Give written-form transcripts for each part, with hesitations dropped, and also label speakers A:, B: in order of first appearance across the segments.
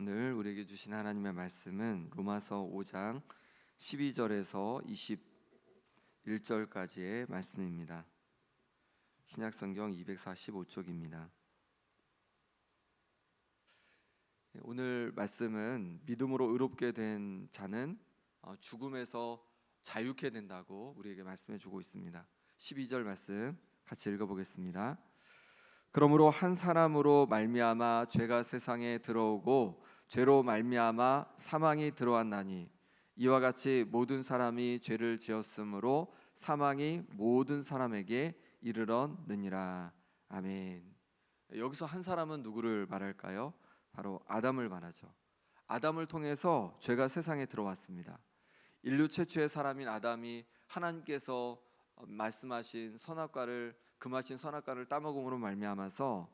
A: 오늘 우리에게 주신 하나님의 말씀은 로마서 5장 12절에서 21절까지의 말씀입니다. 신약성경 245쪽입니다. 오늘 말씀은 믿음으로 의롭게 된 자는 죽음에서 자유케 된다고 우리에게 말씀해 주고 있습니다. 12절 말씀 같이 읽어보겠습니다. 그러므로 한 사람으로 말미암아 죄가 세상에 들어오고 죄로 말미암아 사망이 들어왔나니 이와 같이 모든 사람이 죄를 지었으므로 사망이 모든 사람에게 이르렀느니라. 아멘. 여기서 한 사람은 누구를 말할까요? 바로 아담을 말하죠. 아담을 통해서 죄가 세상에 들어왔습니다. 인류 최초의 사람인 아담이 하나님께서 말씀하신 선악과를 금하신 선악과를 따먹음으로 말미암아서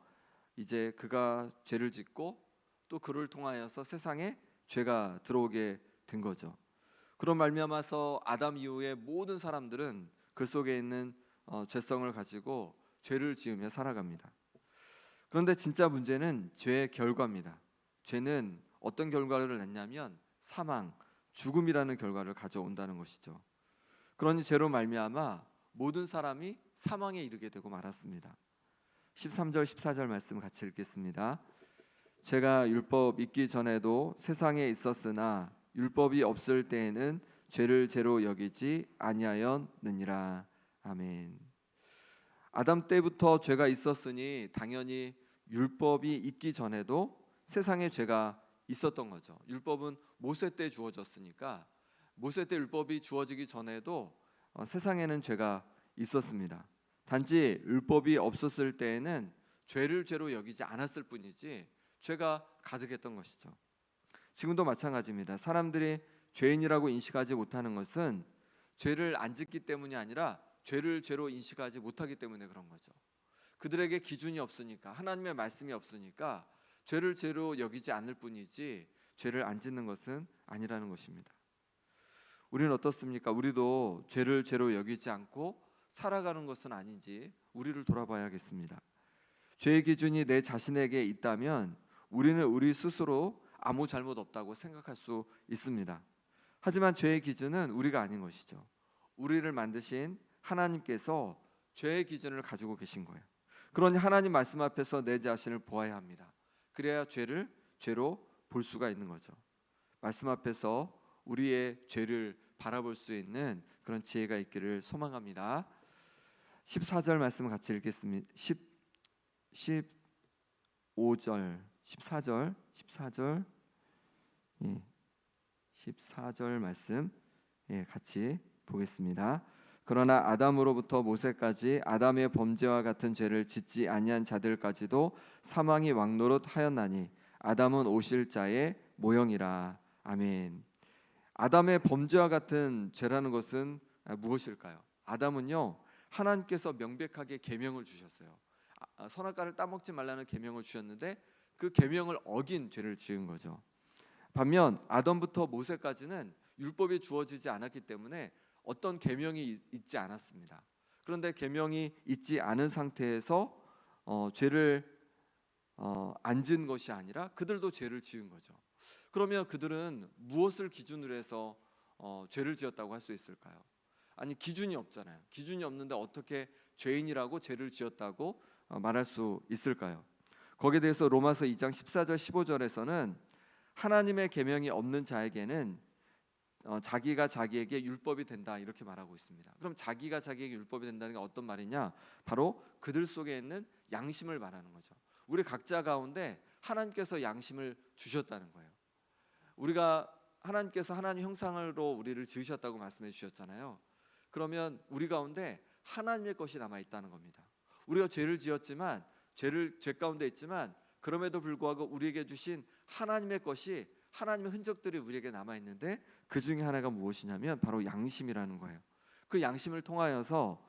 A: 이제 그가 죄를 짓고 또 그를 통하여서 세상에 죄가 들어오게 된 거죠. 그런 말미암아서 아담 이후에 모든 사람들은 그 속에 있는 죄성을 가지고 죄를 지으며 살아갑니다. 그런데 진짜 문제는 죄의 결과입니다. 죄는 어떤 결과를 냈냐면 사망, 죽음이라는 결과를 가져온다는 것이죠. 그러니 죄로 말미암아 모든 사람이 사망에 이르게 되고 말았습니다. 13절 14절 말씀 같이 읽겠습니다. 죄가 율법 있기 전에도 세상에 있었으나 율법이 없을 때에는 죄를 죄로 여기지 아니하였느니라. 아멘. 아담 때부터 죄가 있었으니 당연히 율법이 있기 전에도 세상에 죄가 있었던 거죠. 율법은 모세 때 주어졌으니까 모세 때 율법이 주어지기 전에도 세상에는 죄가 있었습니다. 단지 율법이 없었을 때에는 죄를 죄로 여기지 않았을 뿐이지 죄가 가득했던 것이죠. 지금도 마찬가지입니다. 사람들이 죄인이라고 인식하지 못하는 것은 죄를 안 짓기 때문이 아니라 죄를 죄로 인식하지 못하기 때문에 그런 거죠. 그들에게 기준이 없으니까, 하나님의 말씀이 없으니까 죄를 죄로 여기지 않을 뿐이지 죄를 안 짓는 것은 아니라는 것입니다. 우리는 어떻습니까? 우리도 죄를 죄로 여기지 않고 살아가는 것은 아닌지 우리를 돌아봐야겠습니다. 죄의 기준이 내 자신에게 있다면 우리는 우리 스스로 아무 잘못 없다고 생각할 수 있습니다. 하지만 죄의 기준은 우리가 아닌 것이죠. 우리를 만드신 하나님께서 죄의 기준을 가지고 계신 거예요. 그러니 하나님 말씀 앞에서 내 자신을 보아야 합니다. 그래야 죄를 죄로 볼 수가 있는 거죠. 말씀 앞에서 우리의 죄를 바라볼 수 있는 그런 지혜가 있기를 소망합니다. 14절 말씀 같이 읽겠습니다. 15절, 14절, 14절 말씀 같이 보겠습니다. 그러나 아담으로부터 모세까지 아담의 범죄와 같은 죄를 짓지 아니한 자들까지도 사망이 왕노릇하였나니 아담은 오실 자의 모형이라. 아멘. 아담의 범죄와 같은 죄라는 것은 무엇일까요? 아담은요, 하나님께서 명백하게 계명을 주셨어요. 선악과를 따먹지 말라는 계명을 주셨는데 그 계명을 어긴 죄를 지은 거죠. 반면 아담부터 모세까지는 율법이 주어지지 않았기 때문에 어떤 계명이 있지 않았습니다. 그런데 계명이 있지 않은 상태에서 죄를 안 지은 것이 아니라 그들도 죄를 지은 거죠. 그러면 그들은 무엇을 기준으로 해서 죄를 지었다고 할 수 있을까요? 아니, 기준이 없잖아요. 기준이 없는데 어떻게 죄인이라고 죄를 지었다고 말할 수 있을까요? 거기에 대해서 로마서 2장 14절 15절에서는 하나님의 계명이 없는 자에게는 자기가 자기에게 율법이 된다 이렇게 말하고 있습니다. 그럼 자기가 자기에게 율법이 된다는 게 어떤 말이냐? 바로 그들 속에 있는 양심을 말하는 거죠. 우리 각자 가운데 하나님께서 양심을 주셨다는 거예요. 우리가 하나님께서 하나님 형상으로 우리를 지으셨다고 말씀해 주셨잖아요. 그러면 우리 가운데 하나님의 것이 남아 있다는 겁니다. 우리가 죄를 지었지만 죄 가운데 있지만 그럼에도 불구하고 우리에게 주신 하나님의 것이, 하나님의 흔적들이 우리에게 남아 있는데 그 중에 하나가 무엇이냐면 바로 양심이라는 거예요. 그 양심을 통하여서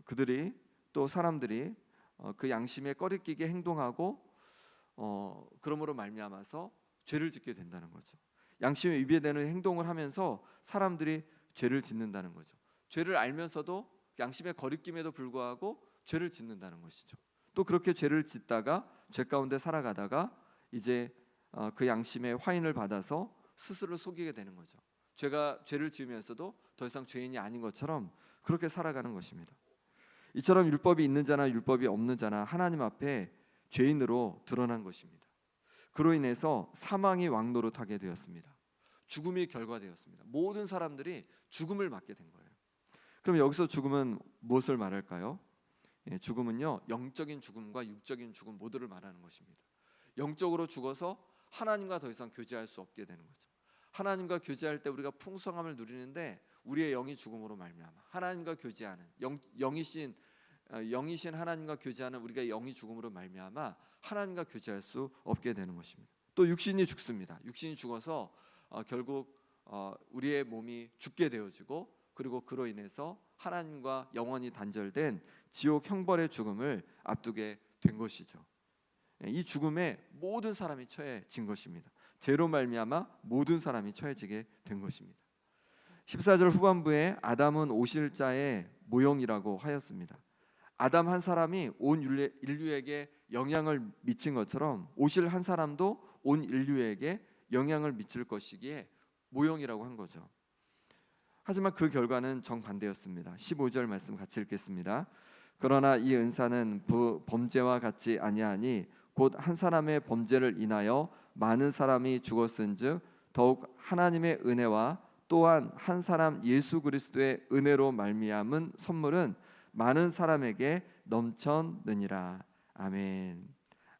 A: 그들이 또 사람들이 그 양심에 꺼리끼게 행동하고 그러므로 말미암아서 죄를 짓게 된다는 거죠. 양심에 위배되는 행동을 하면서 사람들이 죄를 짓는다는 거죠. 죄를 알면서도 양심의 거리낌에도 불구하고 죄를 짓는다는 것이죠. 또 그렇게 죄를 짓다가 죄 가운데 살아가다가 이제 그 양심의 화인을 받아서 스스로 속이게 되는 거죠. 죄를 지으면서도 더 이상 죄인이 아닌 것처럼 그렇게 살아가는 것입니다. 이처럼 율법이 있는 자나 율법이 없는 자나 하나님 앞에 죄인으로 드러난 것입니다. 그로 인해서 사망이 왕노릇하게 되었습니다. 죽음이 결과되었습니다. 모든 사람들이 죽음을 맞게 된 거예요. 그럼 여기서 죽음은 무엇을 말할까요? 죽음은요, 영적인 죽음과 육적인 죽음 모두를 말하는 것입니다. 영적으로 죽어서 하나님과 더 이상 교제할 수 없게 되는 거죠. 하나님과 교제할 때 우리가 풍성함을 누리는데 우리의 영이 죽음으로 말미암아 하나님과 교제하는 영이신 하나님과 교제하는 우리가 영이 죽음으로 말미암아 하나님과 교제할 수 없게 되는 것입니다. 또 육신이 죽습니다. 육신이 죽어서 결국 우리의 몸이 죽게 되어지고, 그리고 그로 인해서 하나님과 영원히 단절된 지옥 형벌의 죽음을 앞두게 된 것이죠. 이 죽음에 모든 사람이 처해진 것입니다. 죄로 말미암아 모든 사람이 처해지게 된 것입니다. 14절 후반부에 아담은 오실 자의 모형이라고 하였습니다. 아담 한 사람이 온 인류에게 영향을 미친 것처럼 오실 한 사람도 온 인류에게 영향을 미칠 것이기에 모형이라고 한 거죠. 하지만 그 결과는 정반대였습니다. 15절 말씀 같이 읽겠습니다. 그러나 이 은사는 범죄와 같지 아니하니 곧 한 사람의 범죄를 인하여 많은 사람이 죽었은즉 더욱 하나님의 은혜와 또한 한 사람 예수 그리스도의 은혜로 말미암은 선물은 많은 사람에게 넘쳤느니라. 아멘.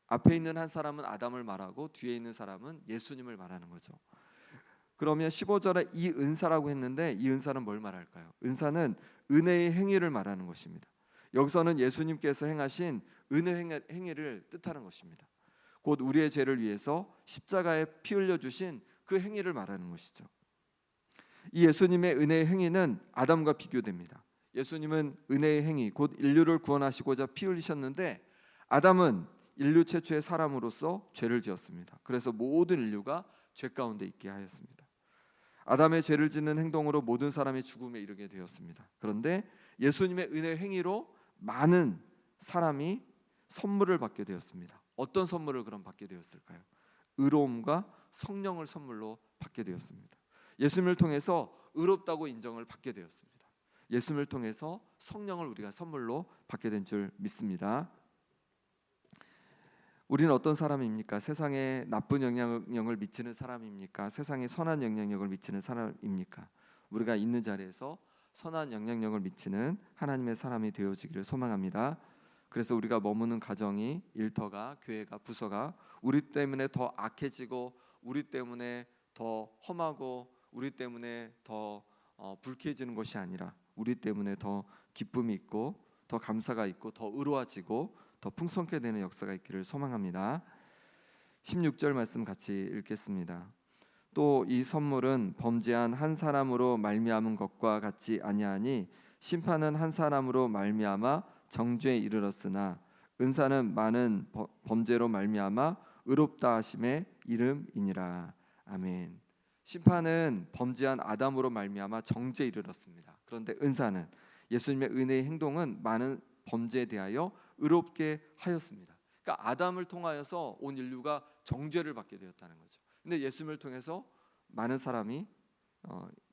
A: 앞에 있는 한 사람은 아담을 말하고 뒤에 있는 사람은 예수님을 말하는 거죠. 그러면 15절에 이 은사라고 했는데 이 은사는 뭘 말할까요? 은사는 은혜의 행위를 말하는 것입니다. 여기서는 예수님께서 행하신 은혜 행위를 뜻하는 것입니다. 곧 우리의 죄를 위해서 십자가에 피 흘려 주신 그 행위를 말하는 것이죠. 이 예수님의 은혜의 행위는 아담과 비교됩니다. 예수님은 은혜의 행위, 곧 인류를 구원하시고자 피 흘리셨는데 아담은 인류 최초의 사람으로서 죄를 지었습니다. 그래서 모든 인류가 죄 가운데 있게 하였습니다. 아담의 죄를 짓는 행동으로 모든 사람이 죽음에 이르게 되었습니다. 그런데 예수님의 은혜의 행위로 많은 사람이 선물을 받게 되었습니다. 어떤 선물을 그럼 받게 되었을까요? 의로움과 성령을 선물로 받게 되었습니다. 예수님을 통해서 의롭다고 인정을 받게 되었습니다. 예수님을 통해서 성령을 우리가 선물로 받게 된 줄 믿습니다. 우리는 어떤 사람입니까? 세상에 나쁜 영향력을 미치는 사람입니까? 세상에 선한 영향력을 미치는 사람입니까? 우리가 있는 자리에서 선한 영향력을 미치는 하나님의 사람이 되어지기를 소망합니다. 그래서 우리가 머무는 가정이, 일터가, 교회가, 부서가 우리 때문에 더 악해지고 우리 때문에 더 험하고 우리 때문에 더 불쾌해지는 것이 아니라 우리 때문에 더 기쁨이 있고 더 감사가 있고 더 의로워지고 더 풍성케 되는 역사가 있기를 소망합니다. 16절 말씀 같이 읽겠습니다. 또 이 선물은 범죄한 한 사람으로 말미암은 것과 같지 아니하니 심판은 한 사람으로 말미암아 정죄에 이르렀으나 은사는 많은 범죄로 말미암아 의롭다 하심의 이름이니라. 아멘. 심판은 범죄한 아담으로 말미암아 정죄에 이르렀습니다. 그런데 은사는 예수님의 은혜의 행동은 많은 범죄에 대하여 의롭게 하였습니다. 그러니까 아담을 통하여서 온 인류가 정죄를 받게 되었다는 거죠. 근데 예수님을 통해서 많은 사람이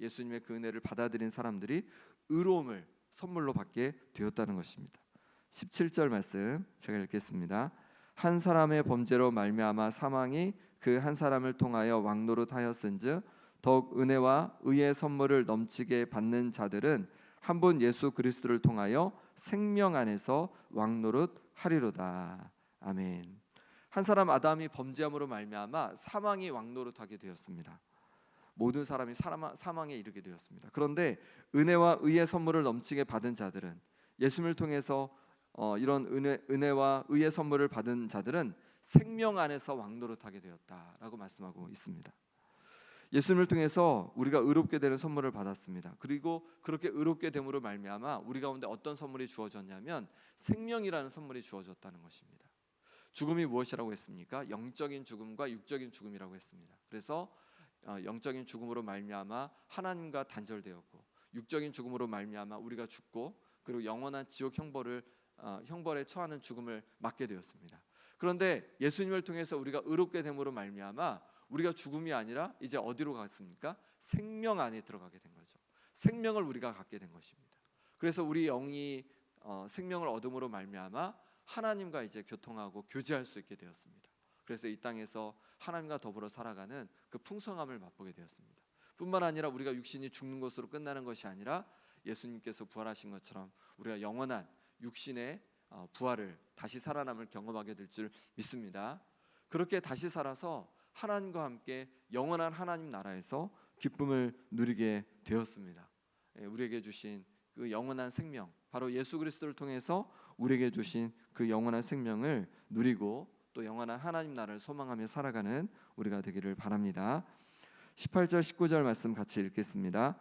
A: 예수님의 그 은혜를 받아들인 사람들이 의로움을 선물로 받게 되었다는 것입니다. 17절 말씀 제가 읽겠습니다. 한 사람의 범죄로 말미암아 사망이 그 한 사람을 통하여 왕노릇하였은즉 더욱 은혜와 의의 선물을 넘치게 받는 자들은 한 분 예수 그리스도를 통하여 생명 안에서 왕노릇하리로다. 아멘. 한 사람 아담이 범죄함으로 말미암아 사망이 왕노릇하게 되었습니다. 모든 사람이 사망에 이르게 되었습니다. 그런데 은혜와 의의 선물을 넘치게 받은 자들은 예수님을 통해서 이런 은혜와 의의 선물을 받은 자들은 생명 안에서 왕노릇하게 되었다라고 말씀하고 있습니다. 예수님을 통해서 우리가 의롭게 되는 선물을 받았습니다. 그리고 그렇게 의롭게 됨으로 말미암아 우리 가운데 어떤 선물이 주어졌냐면 생명이라는 선물이 주어졌다는 것입니다. 죽음이 무엇이라고 했습니까? 영적인 죽음과 육적인 죽음이라고 했습니다. 그래서 영적인 죽음으로 말미암아 하나님과 단절되었고 육적인 죽음으로 말미암아 우리가 죽고 그리고 영원한 지옥 형벌에 처하는 죽음을 맞게 되었습니다. 그런데 예수님을 통해서 우리가 의롭게 됨으로 말미암아 우리가 죽음이 아니라 이제 어디로 갔습니까? 생명 안에 들어가게 된 거죠. 생명을 우리가 갖게 된 것입니다. 그래서 우리 영이 생명을 얻음으로 말미암아 하나님과 이제 교통하고 교제할 수 있게 되었습니다. 그래서 이 땅에서 하나님과 더불어 살아가는 그 풍성함을 맛보게 되었습니다. 뿐만 아니라 우리가 육신이 죽는 것으로 끝나는 것이 아니라 예수님께서 부활하신 것처럼 우리가 영원한 육신의 부활을, 다시 살아남을 경험하게 될 줄 믿습니다. 그렇게 다시 살아서 하나님과 함께 영원한 하나님 나라에서 기쁨을 누리게 되었습니다. 우리에게 주신 그 영원한 생명, 바로 예수 그리스도를 통해서 우리에게 주신 그 영원한 생명을 누리고 또 영원한 하나님 나라를 소망하며 살아가는 우리가 되기를 바랍니다. 18절 19절 말씀 같이 읽겠습니다.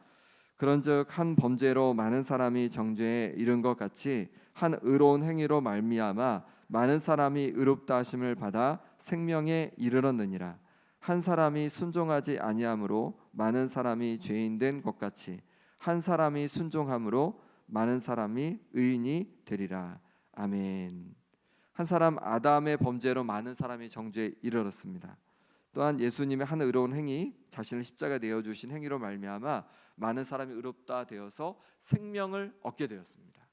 A: 그런즉 한 범죄로 많은 사람이 정죄에 이른 것 같이 한 의로운 행위로 말미암아 많은 사람이 의롭다 하심을 받아 생명에 이르렀느니라. 한 사람이 순종하지 아니함으로 많은 사람이 죄인 된 것 같이 한 사람이 순종함으로 많은 사람이 의인이 되리라. 아멘. 한 사람 아담의 범죄로 많은 사람이 정죄에 이르렀습니다. 또한 예수님의 한 의로운 행위, 자신을 십자가에 내어주신 행위로 말미암아 많은 사람이 의롭다 되어서 생명을 얻게 되었습니다.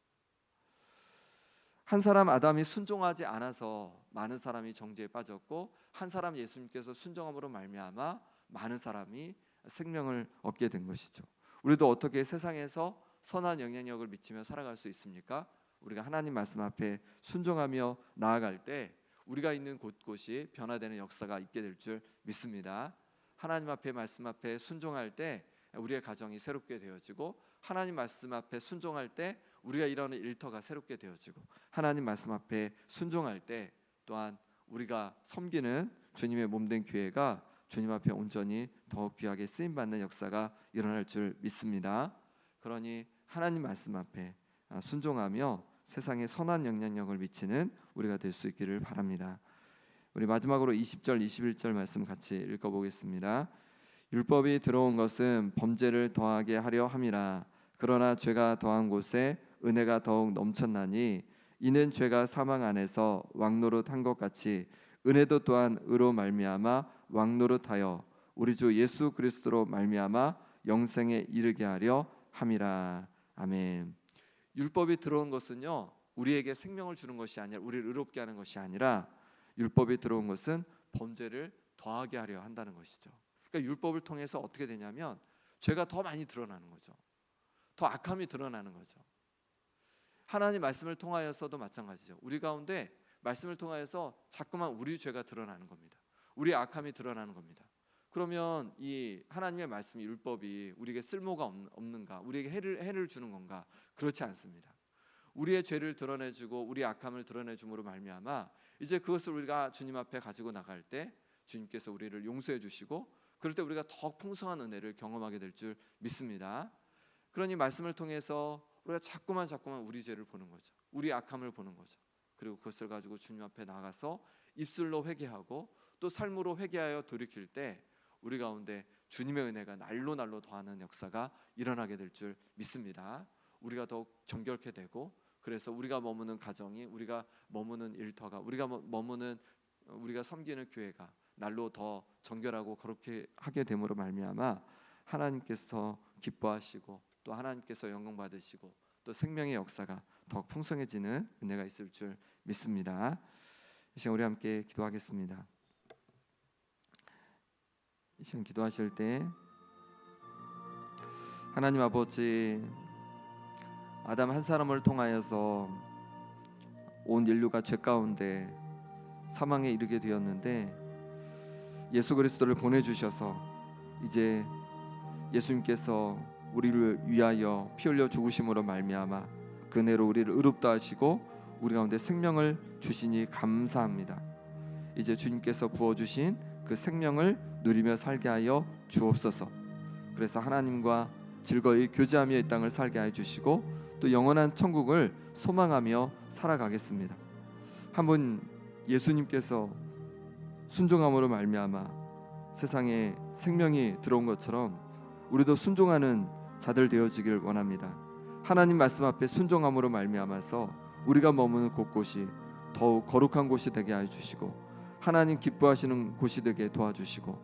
A: 한 사람 아담이 순종하지 않아서 많은 사람이 정죄에 빠졌고, 한 사람 예수님께서 순종함으로 말미암아 많은 사람이 생명을 얻게 된 것이죠. 우리도 어떻게 세상에서 선한 영향력을 미치며 살아갈 수 있습니까? 우리가 하나님 말씀 앞에 순종하며 나아갈 때 우리가 있는 곳곳이 변화되는 역사가 있게 될 줄 믿습니다. 하나님 앞에 말씀 앞에 순종할 때 우리의 가정이 새롭게 되어지고, 하나님 말씀 앞에 순종할 때 우리가 일하는 일터가 새롭게 되어지고, 하나님 말씀 앞에 순종할 때 또한 우리가 섬기는 주님의 몸된 교회가 주님 앞에 온전히 더욱 귀하게 쓰임받는 역사가 일어날 줄 믿습니다. 그러니 하나님 말씀 앞에 순종하며 세상에 선한 영향력을 미치는 우리가 될 수 있기를 바랍니다. 우리 마지막으로 20절 21절 말씀 같이 읽어보겠습니다. 율법이 들어온 것은 범죄를 더하게 하려 함이라. 그러나 죄가 더한 곳에 은혜가 더욱 넘쳤나니 이는 죄가 사망 안에서 왕노릇한 것 같이 은혜도 또한 의로 말미암아 왕노릇하여 우리 주 예수 그리스도로 말미암아 영생에 이르게 하려 함이라. 아멘. 율법이 들어온 것은요, 우리에게 생명을 주는 것이 아니라, 우리를 의롭게 하는 것이 아니라, 율법이 들어온 것은 범죄를 더하게 하려 한다는 것이죠. 그러니까 율법을 통해서 어떻게 되냐면 죄가 더 많이 드러나는 거죠. 더 악함이 드러나는 거죠. 하나님 말씀을 통하여서도 마찬가지죠. 우리 가운데 말씀을 통하여서 자꾸만 우리 죄가 드러나는 겁니다. 우리의 악함이 드러나는 겁니다. 그러면 이 하나님의 말씀, 율법이 우리에게 쓸모가 없는가? 우리에게 해를 주는 건가? 그렇지 않습니다. 우리의 죄를 드러내주고 우리의 악함을 드러내줌으로 말미암아 이제 그것을 우리가 주님 앞에 가지고 나갈 때 주님께서 우리를 용서해 주시고, 그럴 때 우리가 더 풍성한 은혜를 경험하게 될 줄 믿습니다. 그러니 말씀을 통해서 우리가 자꾸만 우리 죄를 보는 거죠. 우리 악함을 보는 거죠. 그리고 그것을 가지고 주님 앞에 나가서 입술로 회개하고 또 삶으로 회개하여 돌이킬 때 우리 가운데 주님의 은혜가 날로 더하는 역사가 일어나게 될 줄 믿습니다. 우리가 더욱 정결케 되고, 그래서 우리가 머무는 가정이, 우리가 머무는 일터가, 우리가 섬기는 교회가 날로 더 정결하고 거룩게 하게 됨으로 말미암아 하나님께서 기뻐하시고 또 하나님께서 영광 받으시고 또 생명의 역사가 더욱 풍성해지는 은혜가 있을 줄 믿습니다. 이 시간 우리 함께 기도하겠습니다. 이 시간 기도하실 때 하나님 아버지, 아담 한 사람을 통하여서 온 인류가 죄 가운데 사망에 이르게 되었는데 예수 그리스도를 보내주셔서 이제 예수님께서 우리를 위하여 피 흘려 죽으심으로 말미암아 그 은혜로 우리를 의롭다 하시고 우리 가운데 생명을 주시니 감사합니다. 이제 주님께서 부어주신 그 생명을 누리며 살게 하여 주옵소서. 그래서 하나님과 즐거이 교제하며 이 땅을 살게 해 주시고 또 영원한 천국을 소망하며 살아가겠습니다. 한번 예수님께서 순종함으로 말미암아 세상에 생명이 들어온 것처럼 우리도 순종하는 자들 되어지길 원합니다. 하나님 말씀 앞에 순종함으로 말미암아서 우리가 머무는 곳곳이 더욱 거룩한 곳이 되게 하여 주시고 하나님 기뻐하시는 곳이 되게 도와주시고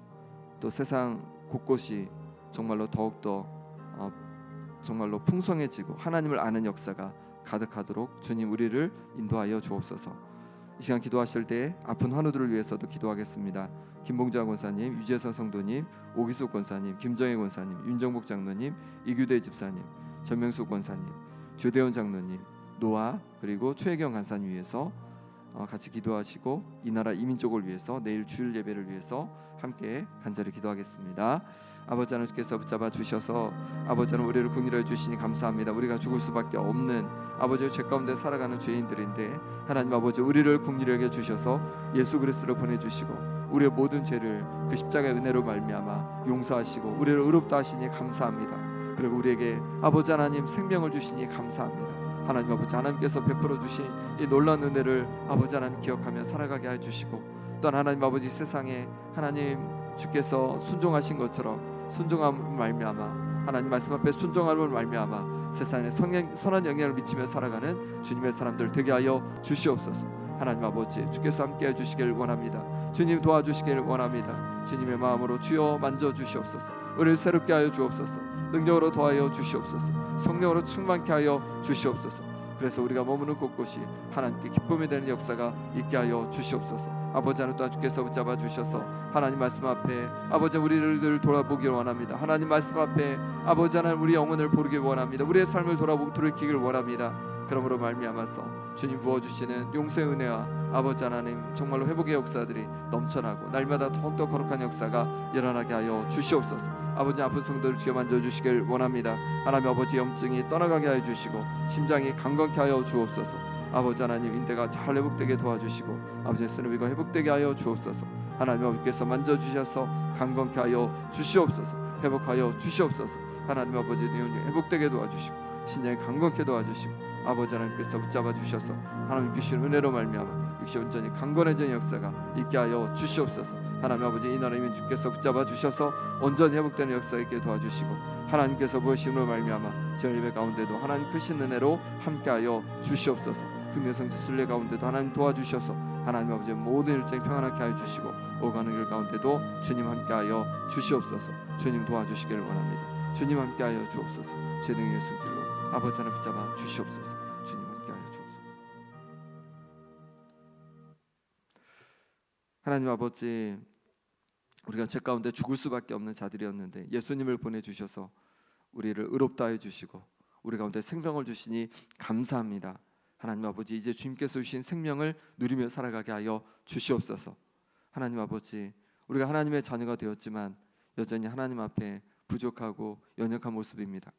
A: 또 세상 곳곳이 정말로 더욱더 정말로 풍성해지고 하나님을 아는 역사가 가득하도록 주님 우리를 인도하여 주옵소서. 이 시간 기도하실 때 아픈 환우들을 위해서도 기도하겠습니다. 김봉자 권사님, 유재선 성도님, 오기숙 권사님, 김정혜 권사님, 윤정복 장로님, 이규대 집사님, 전명숙 권사님, 조대원 장로님, 노아 그리고 최혜경 간사님 위해서 같이 기도하시고 이 나라 이민족을 위해서 내일 주일 예배를 위해서 함께 간절히 기도하겠습니다. 아버지 하나님께서 붙잡아 주셔서 아버지 하나님 우리를 긍휼하여 주시니 감사합니다. 우리가 죽을 수밖에 없는 아버지의 죄 가운데 살아가는 죄인들인데 하나님 아버지 우리를 긍휼히 여겨 주셔서 예수 그리스도를 보내주시고 우리의 모든 죄를 그 십자가의 은혜로 말미암아 용서하시고 우리를 의롭다 하시니 감사합니다. 그리고 우리에게 아버지 하나님 생명을 주시니 감사합니다. 하나님 아버지 하나님께서 베풀어 주신 이 놀라운 은혜를 아버지 하나님 기억하며 살아가게 해 주시고 또한 하나님 아버지 세상에 하나님 주께서 순종하신 것처럼 순종함을 말미암아 하나님 말씀 앞에 순종함을 말미암아 세상에 선한 영향을 미치며 살아가는 주님의 사람들 되게 하여 주시옵소서. 하나님 아버지 주께서 함께해 주시길 원합니다. 주님 도와주시길 원합니다. 주님의 마음으로 주여 만져주시옵소서. 우리를 새롭게 하여 주옵소서. 능력으로 도하여 주시옵소서. 성령으로 충만케 하여 주시옵소서. 그래서 우리가 머무는 곳곳이 하나님께 기쁨이 되는 역사가 있게 하여 주시옵소서. 아버지 하나님 또한 주께서 붙잡아 주셔서 하나님 말씀 앞에 아버지 우리를 돌아보기를 원합니다. 하나님 말씀 앞에 아버지 하나님 우리 영혼을 보르기 원합니다. 우리의 삶을 돌이키길 원합니다. 그러므로 말미암아서 주님 부어주시는 용서의 은혜와 아버지 하나님 정말로 회복의 역사들이 넘쳐나고 날마다 더욱더 거룩한 역사가 일어나게 하여 주시옵소서. 아버지 아픈 성도를 주여 만져주시길 원합니다. 하나님 아버지 염증이 떠나가게 하여 주시고 심장이 강건케 하여 주옵소서. 아버지 하나님 인대가 잘 회복되게 도와주시고 아버지 스누비가 회복되게 하여 주옵소서. 하나님 아버지께서 만져주셔서 강건케 하여 주시옵소서. 회복하여 주시옵소서. 하나님 아버지 영혼이 회복되게 도와주시고 신장이 강건케 도와주시고 아버지 하나님께서 붙잡아 주셔서 하나님 주신 은혜로 말미암아 역시 온전히 강건해진 역사가 있게 하여 주시옵소서. 하나님 아버지 이 나라 이민 주께서 붙잡아 주셔서 온전히 회복되는 역사 있게 도와주시고 하나님께서 부으심으로 말미암아 저희 예배 가운데도 하나님 크신 은혜로 함께하여 주시옵소서. 국내 성지 순례 가운데도 하나님 도와주셔서 하나님 아버지 모든 일정이 평안하게 하여 주시고 오가는 길 가운데도 주님 함께하여 주시옵소서. 주님 도와주시기를 원합니다. 주님 함께하여 주옵소서. 죄등의 예수 길로 아버지 하나님 붙잡아 주시옵소서. 주님 함께하여 주옵소서. 하나님 아버지 우리가 죄 가운데 죽을 수밖에 없는 자들이었는데 예수님을 보내주셔서 우리를 의롭다 해주시고 우리 가운데 생명을 주시니 감사합니다. 하나님 아버지 이제 주님께서 주신 생명을 누리며 살아가게 하여 주시옵소서. 하나님 아버지 우리가 하나님의 자녀가 되었지만 여전히 하나님 앞에 부족하고 연약한 모습입니다.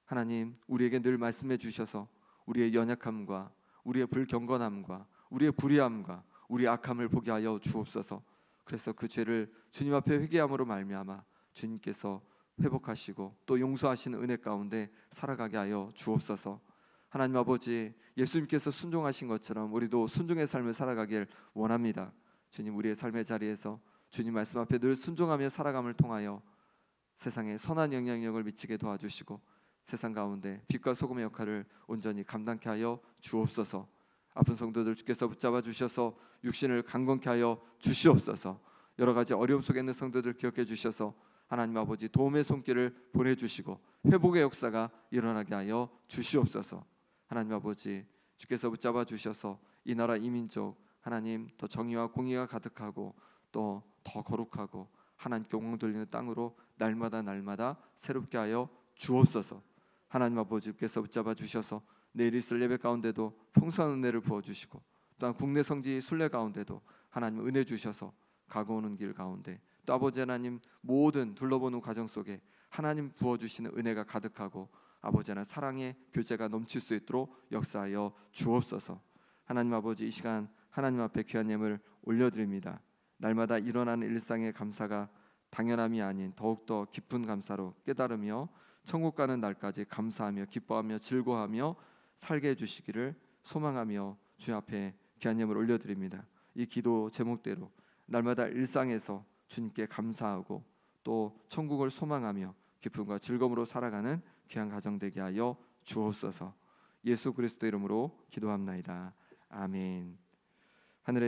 A: 하나님 우리에게 늘 말씀해 주셔서 우리의 연약함과 우리의 불경건함과 우리의 불의함과 우리의 악함을 보게 하여 주옵소서. 그래서 그 죄를 주님 앞에 회개함으로 말미암아 주님께서 회복하시고 또 용서하시는 은혜 가운데 살아가게 하여 주옵소서. 하나님 아버지 예수님께서 순종하신 것처럼 우리도 순종의 삶을 살아가길 원합니다. 주님 우리의 삶의 자리에서 주님 말씀 앞에 늘 순종하며 살아감을 통하여 세상에 선한 영향력을 미치게 도와주시고 세상 가운데 빛과 소금의 역할을 온전히 감당케 하여 주옵소서. 아픈 성도들 주께서 붙잡아 주셔서 육신을 강건케 하여 주시옵소서. 여러 가지 어려움 속에 있는 성도들 기억해 주셔서 하나님 아버지 도움의 손길을 보내주시고 회복의 역사가 일어나게 하여 주시옵소서. 하나님 아버지 주께서 붙잡아 주셔서 이 나라 이민족 하나님 더 정의와 공의가 가득하고 또 더 거룩하고 하나님께 영광 돌리는 땅으로 날마다 새롭게 하여 주옵소서. 하나님 아버지께서 붙잡아 주셔서 내일 있을 예배 가운데도 풍성한 은혜를 부어주시고 또한 국내 성지 순례 가운데도 하나님 은혜 주셔서 가고 오는 길 가운데 또 아버지 하나님 모든 둘러보는 과정 속에 하나님 부어주시는 은혜가 가득하고 아버지 하나님 사랑의 교제가 넘칠 수 있도록 역사하여 주옵소서. 하나님 아버지 이 시간 하나님 앞에 귀한 예물 올려드립니다. 날마다 일어나는 일상의 감사가 당연함이 아닌 더욱더 깊은 감사로 깨달으며 천국 가는 날까지 감사하며 기뻐하며 즐거워하며 살게 해주시기를 소망하며 주 앞에 귀한 예물 올려드립니다. 이 기도 제목대로 날마다 일상에서 주님께 감사하고 또 천국을 소망하며 기쁨과 즐거움으로 살아가는 귀한 가정 되게 하여 주옵소서. 예수 그리스도 이름으로 기도합나이다. 아멘. 하늘의